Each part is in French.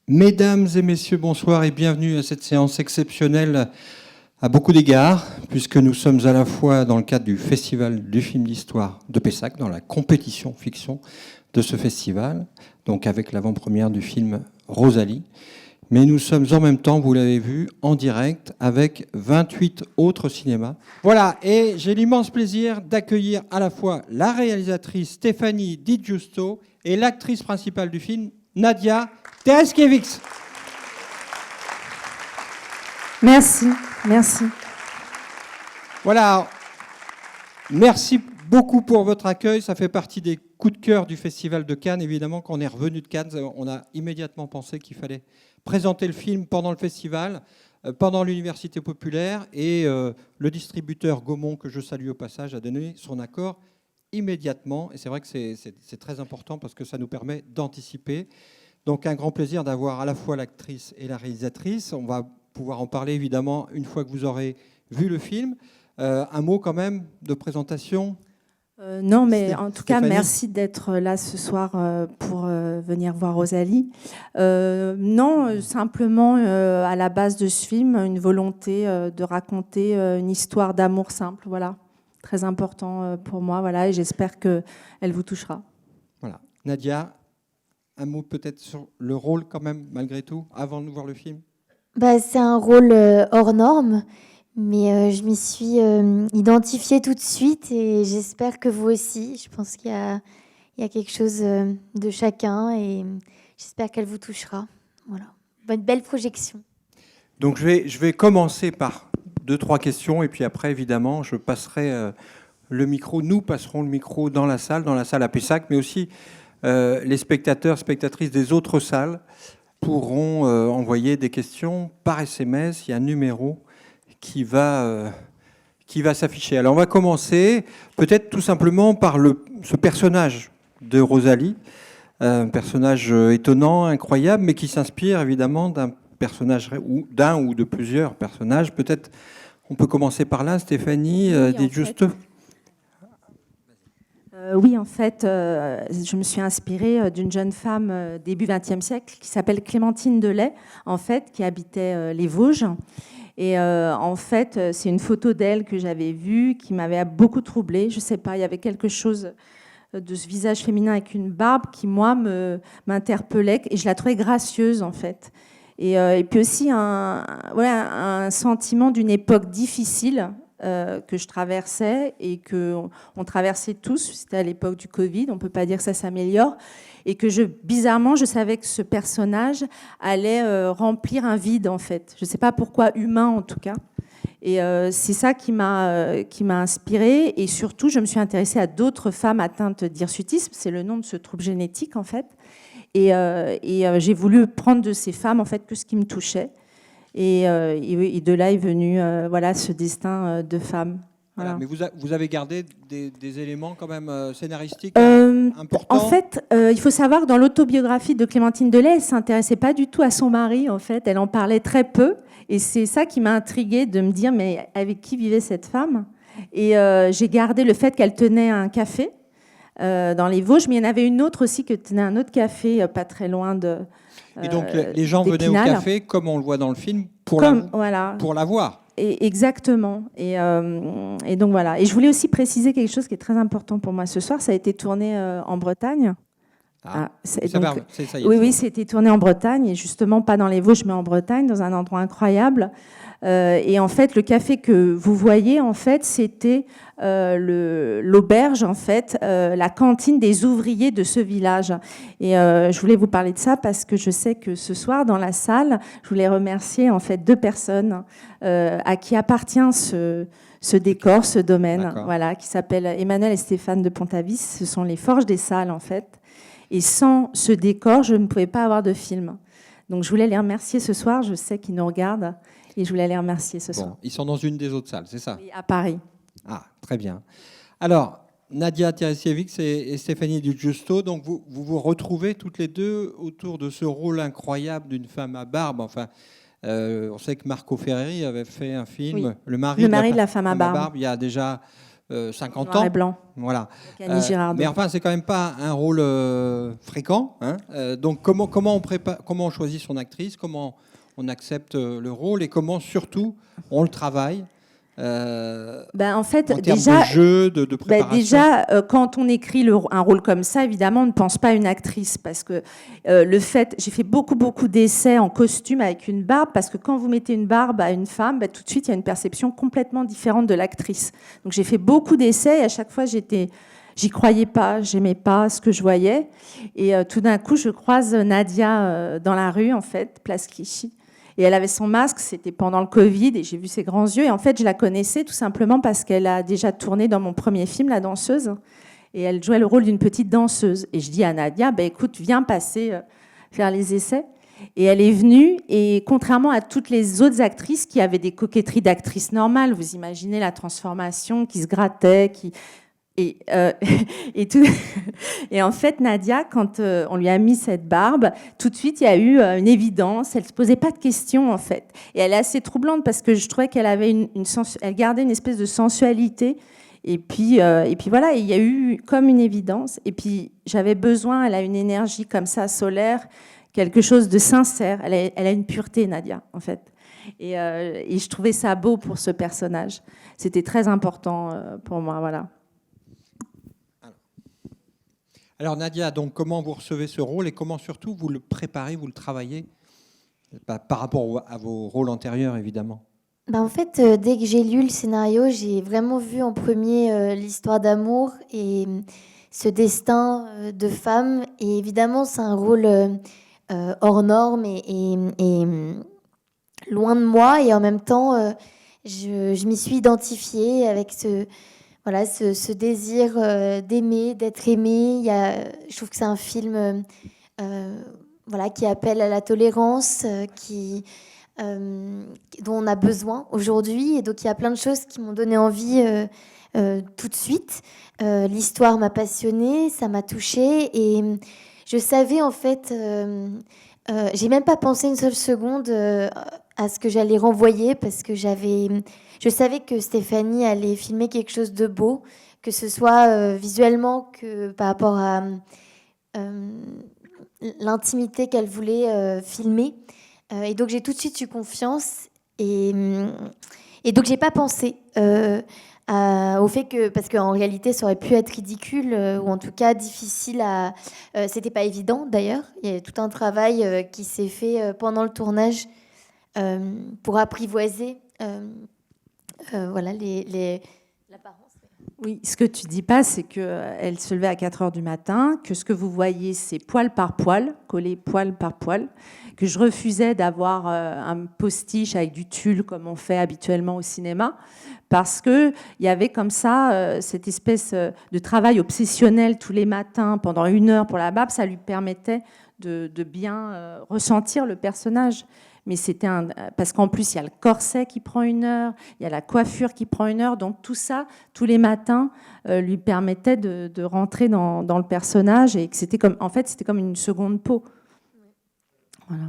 Mesdames et messieurs, bonsoir et bienvenue à cette séance exceptionnelle à beaucoup d'égards, puisque nous sommes à la fois dans le cadre du Festival du film d'histoire de Pessac, dans la compétition fiction de ce festival, donc avec l'avant-première du film Rosalie, mais nous sommes en même temps, vous l'avez vu, en direct avec 28 autres cinémas. Voilà, et j'ai l'immense plaisir d'accueillir à la fois la réalisatrice Stéphanie Di Giusto et l'actrice principale du film, Nadia Tereszkiewicz. Merci. Voilà, merci beaucoup pour votre accueil. Ça fait partie des coups de cœur du Festival de Cannes. Évidemment, quand on est revenu de Cannes, on a immédiatement pensé qu'il fallait présenter le film pendant le festival, pendant l'Université populaire. Et le distributeur Gaumont, que je salue au passage, a donné son accord immédiatement. Et c'est vrai que c'est très important parce que ça nous permet d'anticiper. Donc un grand plaisir d'avoir à la fois l'actrice et la réalisatrice. On va pouvoir en parler évidemment une fois que vous aurez vu le film. Un mot quand même de présentation. Non, mais en tout cas, Stéphanie. merci d'être là ce soir pour venir voir Rosalie. Non, simplement, à la base de ce film, une volonté de raconter une histoire d'amour simple, voilà. Très important pour moi, voilà, et j'espère qu'elle vous touchera. Voilà. Nadia, un mot peut-être sur le rôle quand même, malgré tout, avant de voir le film. C'est un rôle hors norme, mais je m'y suis identifiée tout de suite et j'espère que vous aussi. Je pense qu'il y a quelque chose de chacun et j'espère qu'elle vous touchera. Voilà, bonne belle projection. Donc je vais commencer par 2-3 questions et puis après, évidemment, je passerai le micro. Nous passerons le micro dans la salle à Pessac, mais aussi les spectateurs, spectatrices des autres salles pourront envoyer des questions par SMS. Il y a un numéro qui va s'afficher. Alors on va commencer peut-être tout simplement par ce personnage de Rosalie, un personnage étonnant, incroyable, mais qui s'inspire évidemment d'un personnage ou de plusieurs personnages. Peut-être on peut commencer par là, Stéphanie Di Giusto. Oui, en fait, je me suis inspirée d'une jeune femme début XXe siècle qui s'appelle Clémentine Delay, en fait, qui habitait les Vosges. Et en fait, c'est une photo d'elle que j'avais vue qui m'avait beaucoup troublée. Je ne sais pas, il y avait quelque chose de ce visage féminin avec une barbe qui, moi, m'interpellait et je la trouvais gracieuse, en fait. Et puis aussi un sentiment d'une époque difficile que je traversais et qu'on traversait tous. C'était à l'époque du Covid, on ne peut pas dire que ça s'améliore. Et que bizarrement, je savais que ce personnage allait remplir un vide, en fait. Je ne sais pas pourquoi, humain en tout cas. Et c'est ça qui m'a inspirée. Et surtout, je me suis intéressée à d'autres femmes atteintes d'hirsutisme. C'est le nom de ce trouble génétique, en fait. Et j'ai voulu prendre de ces femmes, en fait, que ce qui me touchait. Et de là est venu ce destin de femme. Voilà. Voilà. Mais vous avez gardé des éléments quand même scénaristiques importants. En fait, il faut savoir que dans l'autobiographie de Clémentine Delay, elle ne s'intéressait pas du tout à son mari. En fait, elle en parlait très peu. Et c'est ça qui m'a intriguée de me dire, mais avec qui vivait cette femme ? Et j'ai gardé le fait qu'elle tenait un café dans les Vosges, mais il y en avait une autre aussi qui tenait un autre café pas très loin de... Et donc les gens venaient au café, comme on le voit dans le film, pour la voir. Exactement. Et donc voilà. Et je voulais aussi préciser quelque chose qui est très important pour moi ce soir. Ça a été tourné en Bretagne. Oui, c'était tourné en Bretagne, et justement pas dans les Vosges, mais en Bretagne, dans un endroit incroyable. Et en fait, le café que vous voyez, en fait, c'était l'auberge, en fait, la cantine des ouvriers de ce village. Et je voulais vous parler de ça parce que je sais que ce soir, dans la salle, je voulais remercier en fait 2 personnes à qui appartient ce décor, ce domaine, voilà, qui s'appellent Emmanuel et Stéphane de Pontavis. Ce sont les Forges des Salles, en fait. Et sans ce décor, je ne pouvais pas avoir de film. Donc je voulais les remercier ce soir. Je sais qu'ils nous regardent. Et je voulais les remercier ce soir. Ils sont dans une des autres salles, c'est ça ? Oui, à Paris. Ah, très bien. Alors, Nadia Tereszkiewicz et Stéphanie Di Giusto, donc vous retrouvez toutes les deux autour de ce rôle incroyable d'une femme à barbe. Enfin, on sait que Marco Ferreri avait fait un film, oui. Le mari de la femme à barbe, il y a déjà 50 Noir ans. et blanc. Voilà. Donc, Annie Girardot. Mais enfin, c'est quand même pas un rôle fréquent. Hein. Donc, comment on choisit son actrice, comment on accepte le rôle et comment, surtout, on le travaille En fait, en termes déjà, de jeu, de préparation. Quand on écrit un rôle comme ça, évidemment, on ne pense pas à une actrice parce que j'ai fait beaucoup d'essais en costume avec une barbe parce que quand vous mettez une barbe à une femme, tout de suite, il y a une perception complètement différente de l'actrice. Donc, j'ai fait beaucoup d'essais et à chaque fois, j'y croyais pas, j'aimais pas ce que je voyais. Et tout d'un coup, je croise Nadia dans la rue, en fait, place Clichy. Et elle avait son masque, c'était pendant le Covid, et j'ai vu ses grands yeux. Et en fait, je la connaissais tout simplement parce qu'elle a déjà tourné dans mon premier film, La Danseuse. Et elle jouait le rôle d'une petite danseuse. Et je dis à Nadia, écoute, viens passer faire les essais. Et elle est venue, et contrairement à toutes les autres actrices qui avaient des coquetteries d'actrices normales, vous imaginez la transformation, qui se grattait, Et, tout... et en fait, Nadia, quand on lui a mis cette barbe, tout de suite, il y a eu une évidence. Elle ne se posait pas de questions, en fait. Et elle est assez troublante parce que je trouvais qu'elle avait elle gardait une espèce de sensualité. Et puis voilà, il y a eu comme une évidence. Et puis, j'avais besoin, elle a une énergie comme ça, solaire, quelque chose de sincère. Elle a une pureté, Nadia, en fait. Et je trouvais ça beau pour ce personnage. C'était très important pour moi, voilà. Alors Nadia, donc comment vous recevez ce rôle et comment surtout vous le préparez, vous le travaillez par rapport à vos rôles antérieurs évidemment? En fait, dès que j'ai lu le scénario, j'ai vraiment vu en premier l'histoire d'amour et ce destin de femme. Et évidemment, c'est un rôle hors norme et loin de moi. Et en même temps, je m'y suis identifiée avec ce désir d'aimer, d'être aimé. Je trouve que c'est un film qui appelle à la tolérance, dont on a besoin aujourd'hui. Et donc, il y a plein de choses qui m'ont donné envie tout de suite. L'histoire m'a passionnée, ça m'a touchée. Et je savais, en fait, j'ai même pas pensé une seule seconde à ce que j'allais renvoyer parce que je savais que Stéphanie allait filmer quelque chose de beau, que ce soit visuellement que par rapport à l'intimité qu'elle voulait filmer. Et donc, j'ai tout de suite eu confiance. Et donc, j'ai pas pensé au fait que... Parce qu'en réalité, ça aurait pu être ridicule ou en tout cas difficile à... C'était pas évident, d'ailleurs. Il y a tout un travail qui s'est fait pendant le tournage pour apprivoiser l'apparence. Oui, ce que tu dis pas, c'est qu'elle se levait à 4 heures du matin, que ce que vous voyez, c'est poil par poil, collé poil par poil, que je refusais d'avoir un postiche avec du tulle comme on fait habituellement au cinéma, parce qu'il y avait comme ça cette espèce de travail obsessionnel tous les matins pendant 1 heure pour la barbe, ça lui permettait de bien ressentir le personnage. Mais c'était parce qu'en plus, il y a le corset qui prend 1 heure, il y a la coiffure qui prend 1 heure. Donc tout ça, tous les matins, lui permettait de rentrer dans le personnage et que c'était comme une seconde peau. Voilà.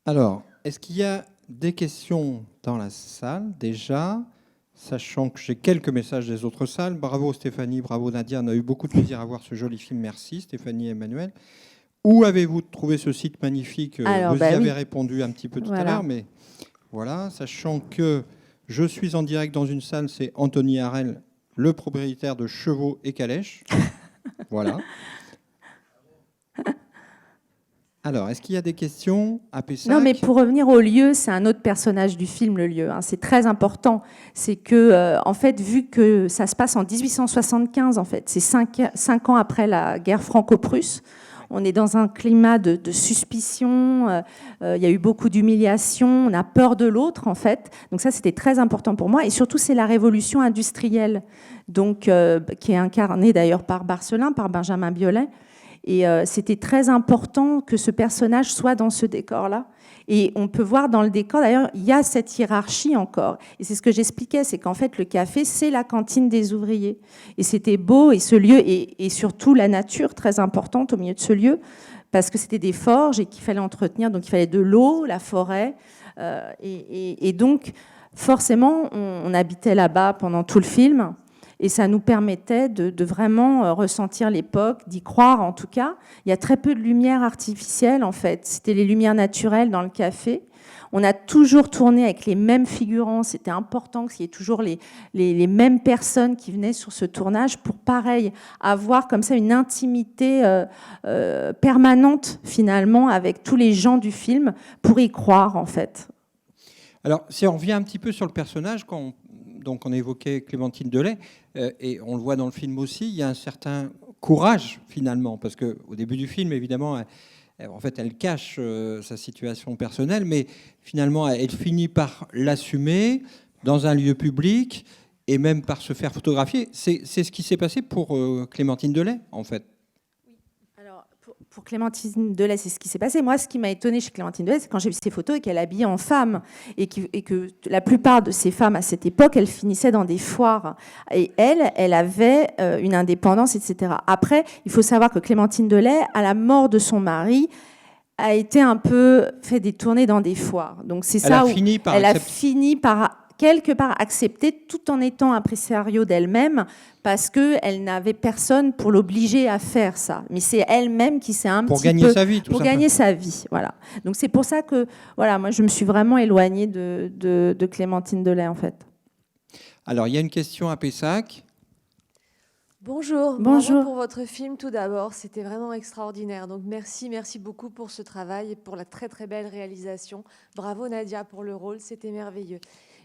Alors, est-ce qu'il y a des questions dans la salle déjà, sachant que j'ai quelques messages des autres salles? Bravo Stéphanie, bravo Nadia, on a eu beaucoup de plaisir à voir ce joli film. Merci Stéphanie et Emmanuel. Où avez-vous trouvé ce site magnifique? Alors, vous y avez répondu un petit peu tout à l'heure, mais voilà, sachant que je suis en direct dans une salle, c'est Anthony Harel, le propriétaire de Chevaux et Calèches. Voilà. Alors, est-ce qu'il y a des questions à Pessac? Non, mais pour revenir au lieu, c'est un autre personnage du film, le lieu. C'est très important. C'est que, en fait, vu que ça se passe en 1875, en fait, c'est 5 ans après la guerre franco-prusse, on est dans un climat de suspicion, il y a eu beaucoup d'humiliation, on a peur de l'autre, en fait. Donc ça, c'était très important pour moi. Et surtout, c'est la révolution industrielle, donc, qui est incarnée d'ailleurs par Barcelin, par Benjamin Biolay. Et c'était très important que ce personnage soit dans ce décor-là. Et on peut voir dans le décor, d'ailleurs, il y a cette hiérarchie encore. Et c'est ce que j'expliquais, c'est qu'en fait, le café, c'est la cantine des ouvriers. Et c'était beau, et ce lieu, et surtout la nature, très importante au milieu de ce lieu, parce que c'était des forges et qu'il fallait entretenir. Donc, il fallait de l'eau, la forêt. Et donc, forcément, on habitait là-bas pendant tout le film. et ça nous permettait de vraiment ressentir l'époque, d'y croire en tout cas. Il y a très peu de lumière artificielle en fait, c'était les lumières naturelles dans le café. On a toujours tourné avec les mêmes figurants, c'était important qu'il y ait toujours les mêmes personnes qui venaient sur ce tournage pour, pareil, avoir comme ça une intimité permanente, finalement, avec tous les gens du film, pour y croire, en fait. Alors, si on revient un petit peu sur le personnage, donc on évoquait Clémentine Delay, et on le voit dans le film aussi, il y a un certain courage, finalement, parce qu'au début du film, évidemment, en fait, elle cache sa situation personnelle, mais finalement, elle finit par l'assumer dans un lieu public et même par se faire photographier. C'est ce qui s'est passé pour Clémentine Delay, en fait. Alors, pour Clémentine Delay, c'est ce qui s'est passé. Moi, ce qui m'a étonnée chez Clémentine Delay, c'est quand j'ai vu ses photos et qu'elle est habillée en femme et que la plupart de ces femmes à cette époque, elles finissaient dans des foires. Et elle avait une indépendance, etc. Après, il faut savoir que Clémentine Delay, à la mort de son mari, a été un peu fait des tournées dans des foires. Donc c'est ça où elle a fini par quelque part accepter, tout en étant impresario d'elle-même, parce qu'elle n'avait personne pour l'obliger à faire ça. Mais c'est elle-même qui s'est un pour petit peu... Pour gagner sa vie, tout Pour gagner sa vie, voilà. Donc c'est pour ça que, voilà, moi je me suis vraiment éloignée de Clémentine Delay, en fait. Alors, il y a une question à Pessac. Bonjour. Bonjour. Bravo pour votre film tout d'abord, c'était vraiment extraordinaire. Donc merci beaucoup pour ce travail et pour la très très belle réalisation. Bravo Nadia pour le rôle, c'était merveilleux.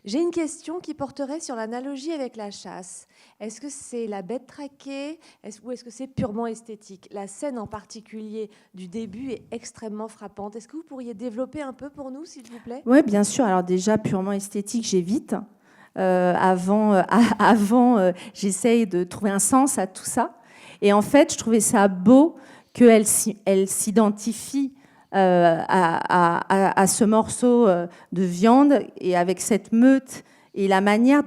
J'ai une question qui porterait sur l'analogie avec la chasse. Est-ce que c'est la bête traquée ou est-ce que c'est purement esthétique? La scène en particulier du début est extrêmement frappante. Est-ce que vous pourriez développer un peu pour nous, s'il vous plaît? Oui, bien sûr. Alors déjà, purement esthétique, j'évite. Avant, j'essaye de trouver un sens à tout ça. Et en fait, je trouvais ça beau qu'elle s'identifie à ce morceau de viande et avec cette meute et la manière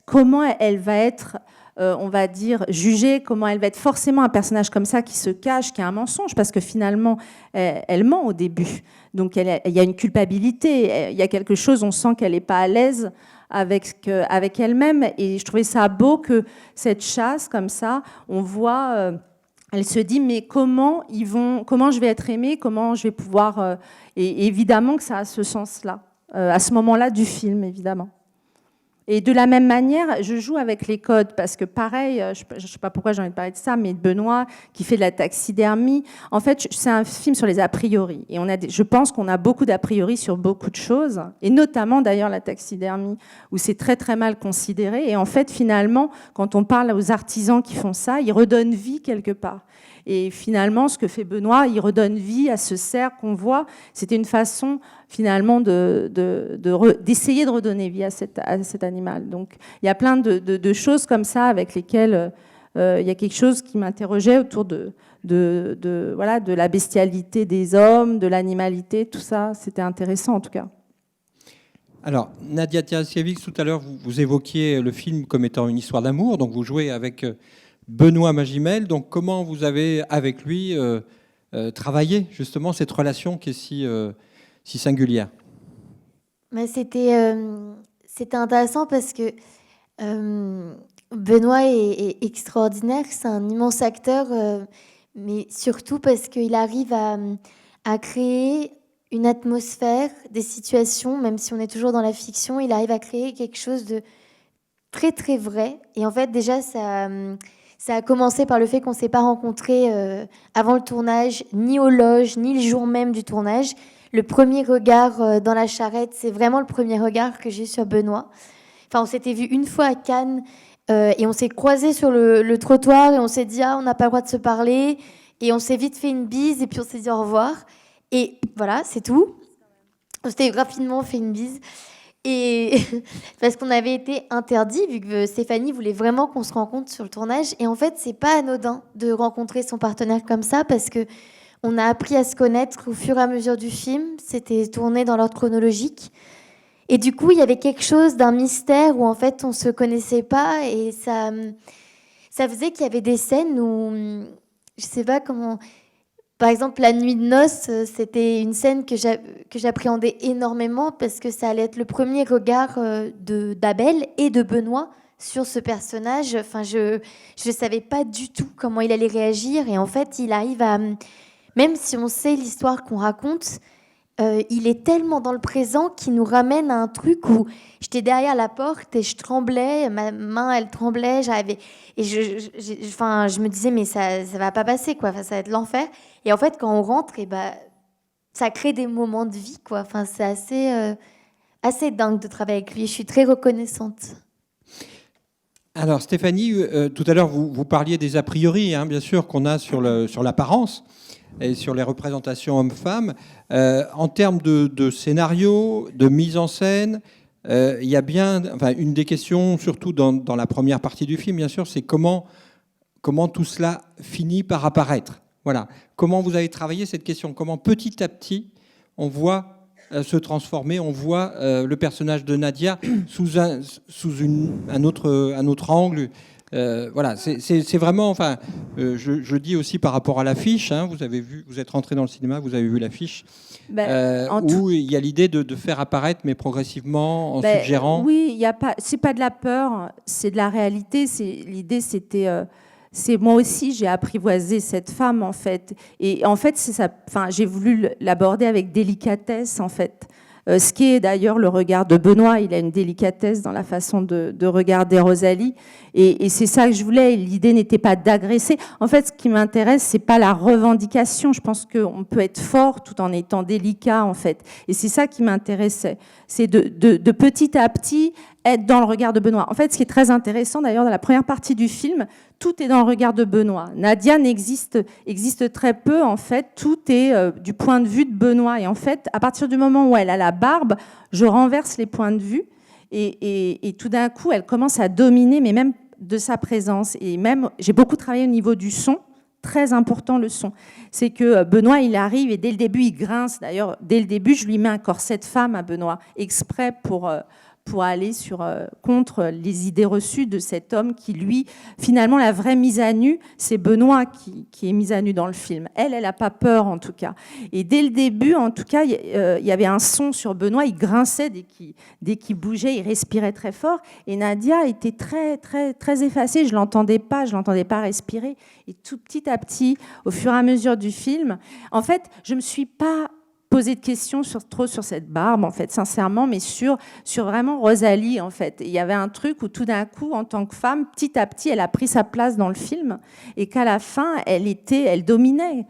comment elle va être, on va dire, jugée, comment elle va être forcément un personnage comme ça qui se cache, qui a un mensonge, parce que finalement, elle ment au début. Donc, il y a une culpabilité, il y a quelque chose, on sent qu'elle n'est pas à l'aise avec elle-même. Et je trouvais ça beau que cette chasse, comme ça, on voit... elle se dit, mais comment je vais être aimée, comment je vais pouvoir... et évidemment que ça a ce sens-là, à ce moment-là du film, évidemment. Et de la même manière, je joue avec les codes, parce que pareil, je ne sais pas pourquoi j'ai envie de parler de ça, mais Benoît, qui fait de la taxidermie, en fait, c'est un film sur les a priori. Et je pense qu'on a beaucoup d'a priori sur beaucoup de choses, et notamment d'ailleurs la taxidermie, où c'est très très mal considéré. Et en fait, finalement, quand on parle aux artisans qui font ça, ils redonnent vie quelque part. Et finalement, ce que fait Benoît, il redonne vie à ce cerf qu'on voit. C'était une façon, finalement, d'essayer de redonner vie à cet animal. Donc, il y a plein de choses comme ça avec lesquelles il y a quelque chose qui m'interrogeait autour de la bestialité des hommes, de l'animalité, tout ça. C'était intéressant, en tout cas. Alors, Nadia Teresiewicz, tout à l'heure, vous évoquiez le film comme étant une histoire d'amour. Donc, vous jouez avec... Benoît Magimel, donc comment vous avez, avec lui, travaillé justement cette relation qui est si singulière? C'était intéressant parce que Benoît est extraordinaire, c'est un immense acteur, mais surtout parce qu'il arrive à créer une atmosphère, des situations, même si on est toujours dans la fiction, il arrive à créer quelque chose de très très vrai. Et en fait, déjà, ça a commencé par le fait qu'on ne s'est pas rencontrés avant le tournage, ni aux loges, ni le jour même du tournage. Le premier regard dans la charrette, c'est vraiment le premier regard que j'ai eu sur Benoît. Enfin, on s'était vu une fois à Cannes et on s'est croisés sur le trottoir et on s'est dit « Ah, on n'a pas le droit de se parler ». Et on s'est vite fait une bise et puis on s'est dit au revoir. Et voilà, c'est tout. On s'était rapidement fait une bise. Et parce qu'on avait été interdit, vu que Stéphanie voulait vraiment qu'on se rencontre sur le tournage. Et en fait, c'est pas anodin de rencontrer son partenaire comme ça, parce que on a appris à se connaître au fur et à mesure du film. C'était tourné dans l'ordre chronologique. Et du coup, il y avait quelque chose d'un mystère où en fait, on se connaissait pas. Et ça faisait qu'il y avait des scènes où, je sais pas comment... Par exemple, la nuit de noces, c'était une scène que j'appréhendais énormément parce que ça allait être le premier regard d'Abel et de Benoît sur ce personnage. Enfin, je savais pas du tout comment il allait réagir. Et en fait, il arrive à... Même si on sait l'histoire qu'on raconte, il est tellement dans le présent qu'il nous ramène à un truc où j'étais derrière la porte et je tremblais, ma main, elle tremblait, j'avais... Et je me disais, mais ça va pas passer, quoi. Enfin, ça va être l'enfer. Et en fait, quand on rentre, et ça crée des moments de vie, quoi. Enfin, c'est assez dingue de travailler avec lui. Je suis très reconnaissante. Alors Stéphanie, tout à l'heure vous parliez des a priori, bien sûr, qu'on a sur l'apparence et sur les représentations hommes-femmes. En termes de scénario, de mise en scène, il y a bien, une des questions, surtout dans la première partie du film, bien sûr, c'est comment tout cela finit par apparaître. Voilà. Comment vous avez travaillé cette question? Comment petit à petit on voit se transformer, on voit le personnage de Nadia sous un autre angle. Voilà, c'est vraiment, je dis aussi par rapport à l'affiche, vous êtes rentré dans le cinéma, vous avez vu l'affiche, où il y a l'idée de faire apparaître, mais progressivement, en suggérant. Oui, c'est pas de la peur, c'est de la réalité. L'idée, c'était... c'est moi aussi, j'ai apprivoisé cette femme, en fait. Et en fait, j'ai voulu l'aborder avec délicatesse, en fait. Ce qui est d'ailleurs le regard de Benoît, il a une délicatesse dans la façon de regarder Rosalie, et c'est ça que je voulais. L'idée n'était pas d'agresser. En fait, ce qui m'intéresse, c'est pas la revendication. Je pense qu'on peut être fort tout en étant délicat, en fait. Et c'est ça qui m'intéressait. C'est de petit à petit être dans le regard de Benoît. En fait, ce qui est très intéressant, d'ailleurs, dans la première partie du film, tout est dans le regard de Benoît. Nadia existe très peu, en fait. Tout est du point de vue de Benoît. Et en fait, à partir du moment où elle a la barbe, je renverse les points de vue. Et tout d'un coup, elle commence à dominer, mais même de sa présence. Et même, j'ai beaucoup travaillé au niveau du son. Très important, le son. C'est que Benoît, il arrive et dès le début, il grince. D'ailleurs, dès le début, je lui mets un corset de femme à Benoît, exprès pour aller contre les idées reçues de cet homme qui, lui, finalement, la vraie mise à nu, c'est Benoît qui est mise à nu dans le film. Elle n'a pas peur, en tout cas. Et dès le début, en tout cas, il y avait un son sur Benoît, il grinçait dès qu'il bougeait, il respirait très fort. Et Nadia était très, très, très effacée, je l'entendais pas respirer. Et tout petit à petit, au fur et à mesure du film, en fait, je me suis pas poser de questions trop sur cette barbe, en fait, sincèrement, mais sur vraiment Rosalie, en fait. Il y avait un truc où tout d'un coup, en tant que femme, petit à petit, elle a pris sa place dans le film et qu'à la fin, elle dominait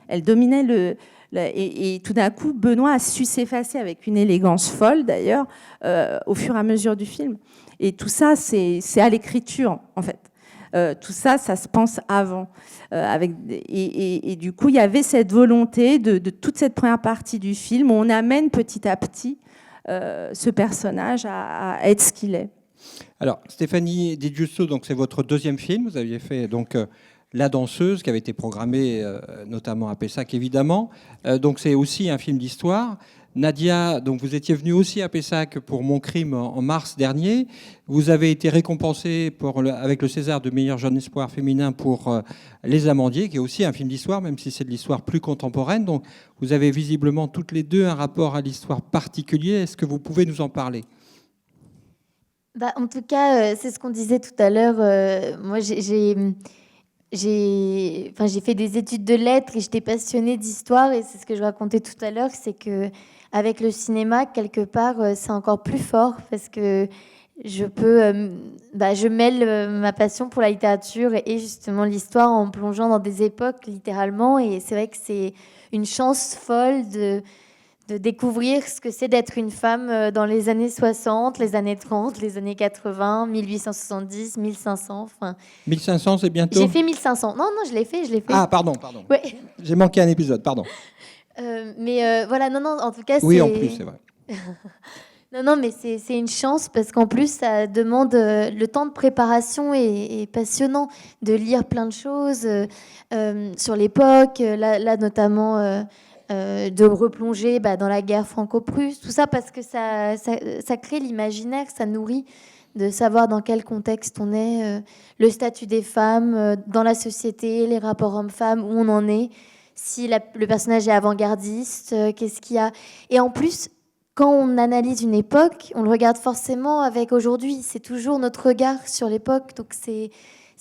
et tout d'un coup, Benoît a su s'effacer avec une élégance folle, d'ailleurs, au fur et à mesure du film. Et tout ça, c'est à l'écriture, en fait. Tout ça, ça se pense avant. Et du coup, il y avait cette volonté de toute cette première partie du film où on amène petit à petit ce personnage à être ce qu'il est. Alors, Stéphanie Di Giusto, donc c'est votre deuxième film. Vous aviez fait donc La danseuse, qui avait été programmée notamment à Pessac, évidemment. Donc c'est aussi un film d'histoire. Nadia, donc vous étiez venue aussi à Pessac pour Mon crime en mars dernier. Vous avez été récompensée avec le César de meilleur jeune espoir féminin pour Les Amandiers, qui est aussi un film d'histoire, même si c'est de l'histoire plus contemporaine. Donc vous avez visiblement toutes les deux un rapport à l'histoire particulier. Est-ce que vous pouvez nous en parler ? En tout cas, c'est ce qu'on disait tout à l'heure. Moi, j'ai fait des études de lettres et j'étais passionnée d'histoire, et c'est ce que je racontais tout à l'heure, c'est que avec le cinéma, quelque part, c'est encore plus fort parce que je mêle ma passion pour la littérature et justement l'histoire en plongeant dans des époques littéralement, et c'est vrai que c'est une chance folle de découvrir ce que c'est d'être une femme dans les années 60, les années 30, les années 80, 1870, 1500. 1500, c'est bientôt ? J'ai fait 1500. Non, je l'ai fait. Ah, pardon. Ouais. J'ai manqué un épisode, pardon. Voilà, non, en tout cas, oui, en plus, c'est vrai. Non, mais c'est une chance parce qu'en plus, ça demande le temps de préparation est passionnant, de lire plein de choses sur l'époque, là notamment... de replonger dans la guerre franco-prusse, tout ça parce que ça crée l'imaginaire, ça nourrit de savoir dans quel contexte on est, le statut des femmes dans la société, les rapports hommes-femmes, où on en est, si le personnage est avant-gardiste, qu'est-ce qu'il y a. Et en plus, quand on analyse une époque, on le regarde forcément avec aujourd'hui. C'est toujours notre regard sur l'époque. Donc c'est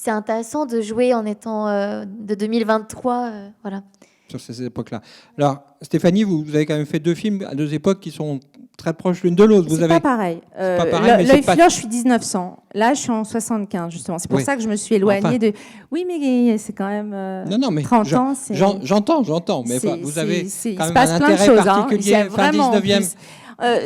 intéressant de jouer en étant de 2023. Voilà. Sur ces époques-là. Alors, Stéphanie, vous avez quand même fait 2 films à 2 époques qui sont très proches l'une de l'autre. C'est pas pareil. pas pareil, mais L'œil c'est pas- fileur, je suis 1900. Là, je suis en 75, justement. C'est pour Oui. ça que je me suis éloignée Enfin. de... Oui, mais c'est quand même Non, mais 30 ans. c'est- j'entends, mais c'est- vous avez il quand se même passe un plein de intérêt choses, hein. particulier, Il y a fin vraiment, en 19e. plus,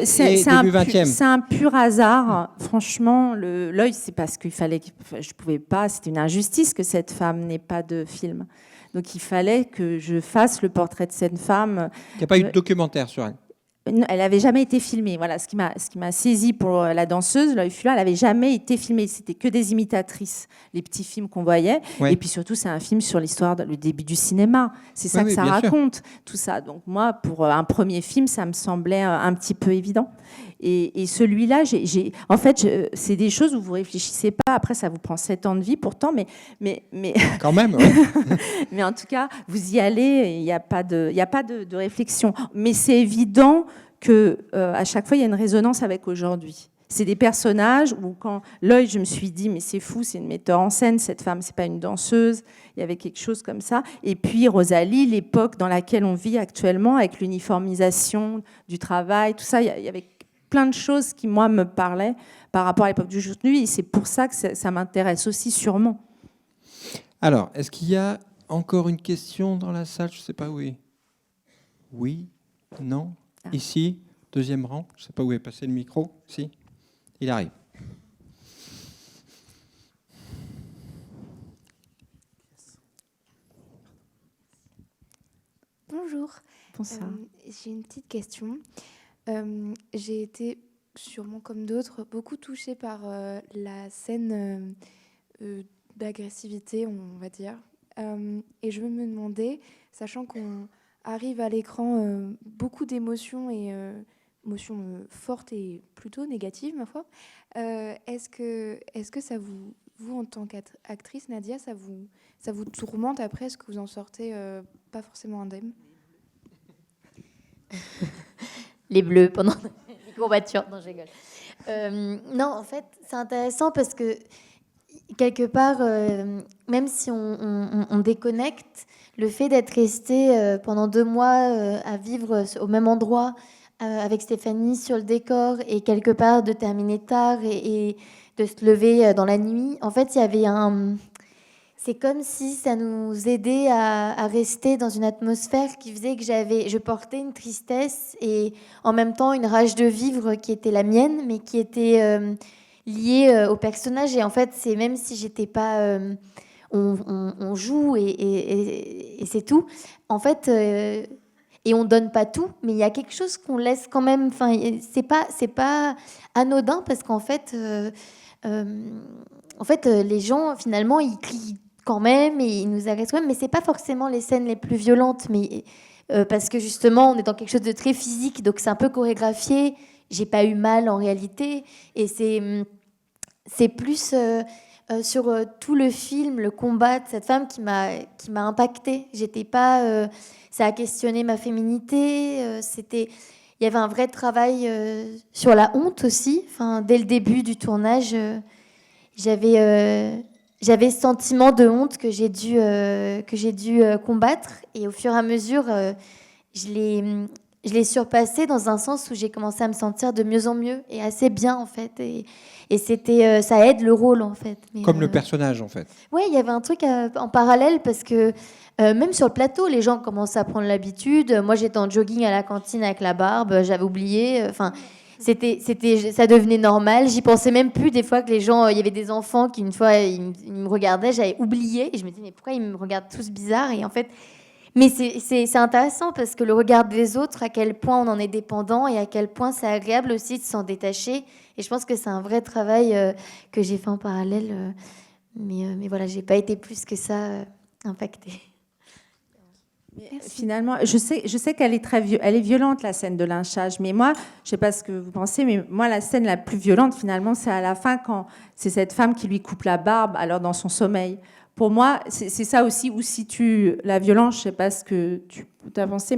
Et c'est un, début 20e. c'est un pur hasard. Franchement, l'œil, c'est parce qu'il fallait... je pouvais pas, c'était une injustice que cette femme n'ait pas de film. Donc il fallait que je fasse le portrait de cette femme. Il n'y a pas eu de documentaire sur elle. Non, elle n'avait jamais été filmée. Voilà, ce qui m'a saisi pour la danseuse, l'œil fileur, elle n'avait jamais été filmée. C'était que des imitatrices, les petits films qu'on voyait. Ouais. Et puis surtout, c'est un film sur l'histoire, le début du cinéma. C'est ça Oui, que oui, ça bien sûr. raconte, tout ça. Donc moi, pour un premier film, ça me semblait un petit peu évident. Et celui-là, en fait, c'est des choses où vous réfléchissez pas. Après, ça vous prend 7 ans de vie pourtant, mais Quand même, ouais. mais en tout cas, vous y allez, et il n'y a pas de réflexion. Mais c'est évident que à chaque fois, il y a une résonance avec aujourd'hui. C'est des personnages où, quand l'œil, je me suis dit, mais c'est fou, c'est une metteur en scène, cette femme, c'est pas une danseuse. Il y avait quelque chose comme ça. Et puis Rosalie, l'époque dans laquelle on vit actuellement, avec l'uniformisation du travail, tout ça, il y avait plein de choses qui, moi, me parlaient par rapport à l'époque du jour de nuit. Et c'est pour ça que ça m'intéresse aussi, sûrement. Alors, est-ce qu'il y a encore une question dans la salle? Je ne sais pas où est. Oui? Non? Ici? Deuxième rang? Je ne sais pas où est passé le micro. Si? Il arrive. Bonjour. Bonsoir. J'ai une petite question. J'ai été, sûrement comme d'autres, beaucoup touchée par la scène d'agressivité, on va dire. Et je me demandais, sachant qu'on arrive à l'écran beaucoup d'émotions et émotions fortes et plutôt négatives, ma foi, est-ce que ça vous en tant qu'actrice, Nadia, ça vous tourmente après? Est-ce que vous en sortez pas forcément indemne? Les bleus pendant les courbatures. Non, je rigole. Non, en fait, c'est intéressant parce que quelque part, même si on déconnecte, le fait d'être resté pendant 2 mois à vivre au même endroit avec Stéphanie sur le décor et quelque part de terminer tard et de se lever dans la nuit, en fait, il y avait c'est comme si ça nous aidait à rester dans une atmosphère qui faisait que je portais une tristesse et en même temps une rage de vivre qui était la mienne, mais qui était liée au personnage. Et en fait, c'est même si j'étais pas... on joue et c'est tout. En fait... et on donne pas tout, mais il y a quelque chose qu'on laisse quand même... Enfin, c'est pas anodin parce qu'en fait... les gens, finalement, ils crient quand même et ils nous agressent quand même, mais c'est pas forcément les scènes les plus violentes, mais parce que justement, on est dans quelque chose de très physique, donc c'est un peu chorégraphié. J'ai pas eu mal en réalité, et c'est plus sur tout le film, le combat de cette femme qui m'a impactée. J'étais pas, ça a questionné ma féminité. Il y avait un vrai travail sur la honte aussi. Enfin, dès le début du tournage, j'avais ce sentiment de honte que j'ai dû combattre, et au fur et à mesure, je l'ai surpassé dans un sens où j'ai commencé à me sentir de mieux en mieux et assez bien en fait, et c'était ça aide le rôle en fait. Mais, Comme le personnage, en fait. ouais, il y avait un truc en parallèle parce que même sur le plateau, les gens commençaient à prendre l'habitude. Moi, j'étais en jogging à la cantine avec la barbe, j'avais oublié. Enfin, ça devenait normal. J'y pensais même plus des fois que les gens, il y avait des enfants qui une fois ils me regardaient, j'avais oublié et je me disais mais pourquoi ils me regardent tous bizarre? Et en fait, mais c'est intéressant parce que le regard des autres, à quel point on en est dépendant et à quel point c'est agréable aussi de s'en détacher. Et je pense que c'est un vrai travail que j'ai fait en parallèle. Mais voilà, j'ai pas été plus que ça impactée. Finalement, je sais qu'elle est elle est violente, la scène de lynchage. Mais moi, je sais pas ce que vous pensez, mais moi, la scène la plus violente, finalement, c'est à la fin, quand c'est cette femme qui lui coupe la barbe, alors dans son sommeil, pour moi, c'est ça aussi où situe la violence. Je ne sais pas ce que tu as pensé,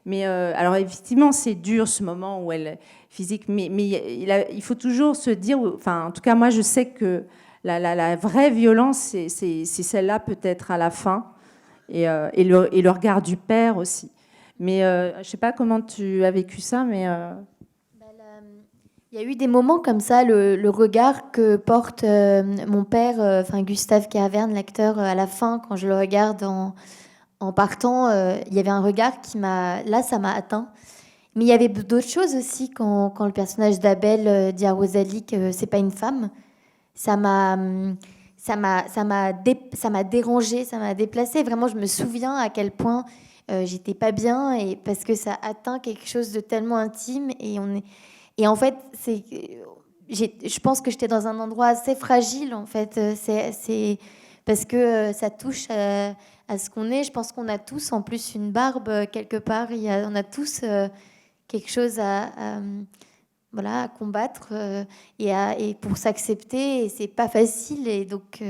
mais alors effectivement, c'est dur ce moment où elle est physique, mais il faut toujours se dire, enfin, en tout cas, moi, je sais que la vraie violence, c'est celle-là peut-être à la fin, et le regard du père aussi. Mais je ne sais pas comment tu as vécu ça, mais... Il y a eu des moments comme ça, le regard que porte mon père, enfin Gustave Caverne, l'acteur, à la fin, quand je le regarde en partant, il y avait un regard qui m'a... Là, ça m'a atteint. Mais il y avait d'autres choses aussi, quand le personnage d'Abel dit à Rosalie que c'est pas une femme. Ça m'a dérangée, ça m'a déplacée. Vraiment, je me souviens à quel point j'étais pas bien, et parce que ça atteint quelque chose de tellement intime, et en fait, je pense que j'étais dans un endroit assez fragile, en fait. C'est parce que ça touche à ce qu'on est. Je pense qu'on a tous, en plus, une barbe quelque part. On a tous quelque chose voilà, à combattre et pour s'accepter. Et c'est pas facile. Et donc,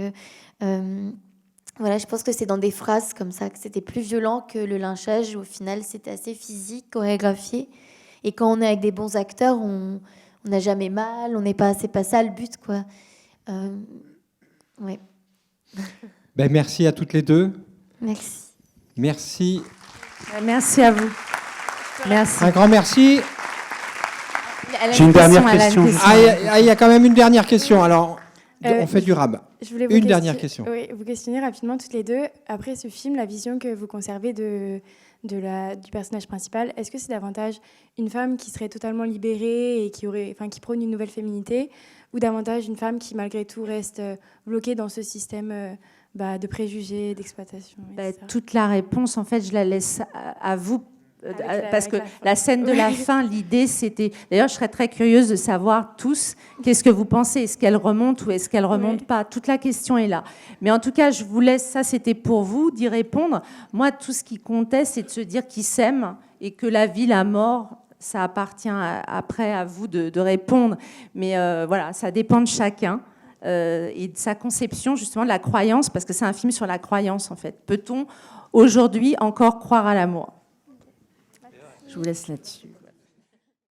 voilà, je pense que c'est dans des phrases comme ça que c'était plus violent que le lynchage. Au final, c'était assez physique, chorégraphié. Et quand on est avec des bons acteurs, on n'a jamais mal, c'est pas ça le but, quoi. Ouais. Ben, merci à toutes les deux. Merci. Merci. Merci à vous. Merci. Un grand merci. J'ai une dernière question. Il y a quand même une dernière question. Alors, on fait du rab. Je voulais Une dernière question. Oui, vous questionner rapidement toutes les deux. Après ce film, la vision que vous conservez du personnage principal, est-ce que c'est davantage une femme qui serait totalement libérée et qui prône une nouvelle féminité, ou davantage une femme qui malgré tout reste bloquée dans ce système de préjugés, d'exploitation, etc. Toute la réponse, en fait, je la laisse à vous. Parce que la scène de la fin, l'idée, c'était... D'ailleurs, je serais très curieuse de savoir tous, qu'est-ce que vous pensez? Est-ce qu'elle remonte ou est-ce qu'elle remonte pas? Toute la question est là. Mais en tout cas, je vous laisse, ça c'était pour vous d'y répondre. Moi, tout ce qui comptait, c'est de se dire qu'ils s'aiment et que la vie, la mort, ça appartient après à vous de répondre. Mais voilà, ça dépend de chacun. Et de sa conception, justement, de la croyance, parce que c'est un film sur la croyance, en fait. Peut-on, aujourd'hui, encore croire à l'amour? Je vous laisse là-dessus.